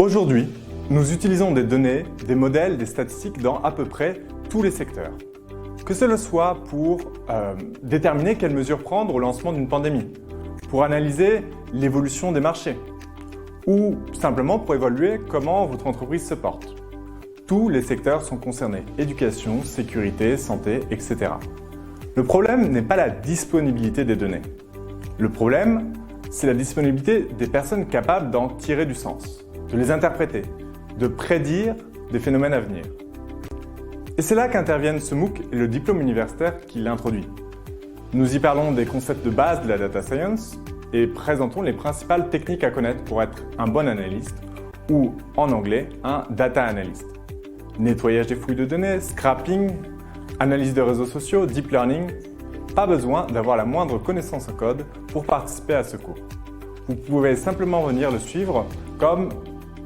Aujourd'hui, nous utilisons des données, des modèles, des statistiques dans à peu près tous les secteurs. Que cela soit pour déterminer quelles mesures prendre au lancement d'une pandémie, pour analyser l'évolution des marchés, ou simplement pour évaluer comment votre entreprise se porte. Tous les secteurs sont concernés, éducation, sécurité, santé, etc. Le problème n'est pas la disponibilité des données. Le problème, c'est la disponibilité des personnes capables d'en tirer du sens, de les interpréter, de prédire des phénomènes à venir. Et c'est là qu'interviennent ce MOOC et le diplôme universitaire qui l'introduit. Nous y parlons des concepts de base de la data science et présentons les principales techniques à connaître pour être un bon analyste ou, en anglais, un data analyst. Nettoyage des fouilles de données, scrapping, analyse de réseaux sociaux, deep learning. Pas besoin d'avoir la moindre connaissance en code pour participer à ce cours. Vous pouvez simplement venir le suivre comme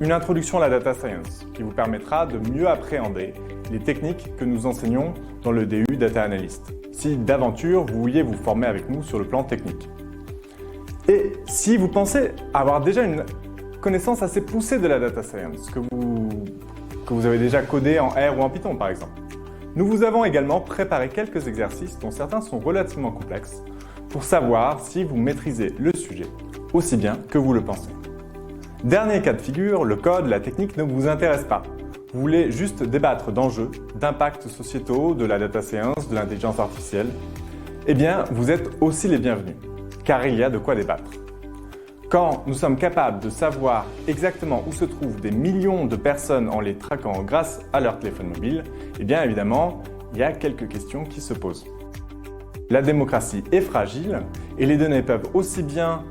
une introduction à la data science qui vous permettra de mieux appréhender les techniques que nous enseignons dans le DU Data Analyst, si d'aventure vous vouliez vous former avec nous sur le plan technique. Et si vous pensez avoir déjà une connaissance assez poussée de la data science, que vous avez déjà codé en R ou en Python par exemple, nous vous avons également préparé quelques exercices dont certains sont relativement complexes pour savoir si vous maîtrisez le sujet aussi bien que vous le pensez. Dernier cas de figure, le code, la technique ne vous intéresse pas. Vous voulez juste débattre d'enjeux, d'impacts sociétaux, de la data science, de l'intelligence artificielle. Eh bien, vous êtes aussi les bienvenus, car il y a de quoi débattre. Quand nous sommes capables de savoir exactement où se trouvent des millions de personnes en les traquant grâce à leur téléphone mobile, eh bien évidemment, il y a quelques questions qui se posent. La démocratie est fragile et les données peuvent aussi bien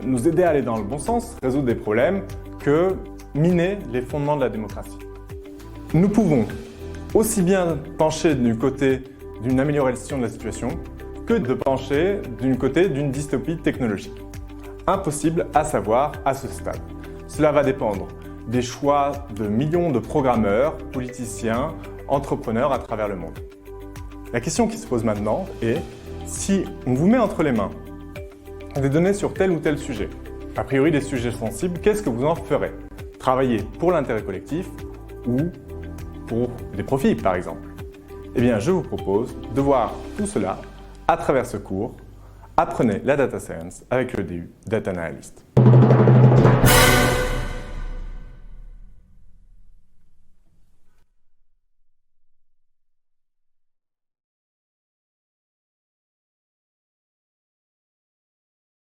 nous aider à aller dans le bon sens, résoudre des problèmes, que miner les fondements de la démocratie. Nous pouvons aussi bien pencher du côté d'une amélioration de la situation que de pencher du côté d'une dystopie technologique. Impossible à savoir à ce stade. Cela va dépendre des choix de millions de programmeurs, politiciens, entrepreneurs à travers le monde. La question qui se pose maintenant est, si on vous met entre les mains des données sur tel ou tel sujet, a priori des sujets sensibles, qu'est-ce que vous en ferez? Travailler pour l'intérêt collectif ou pour des profits par exemple? Eh bien, je vous propose de voir tout cela à travers ce cours. Apprenez la data science avec le DU Data Analyst.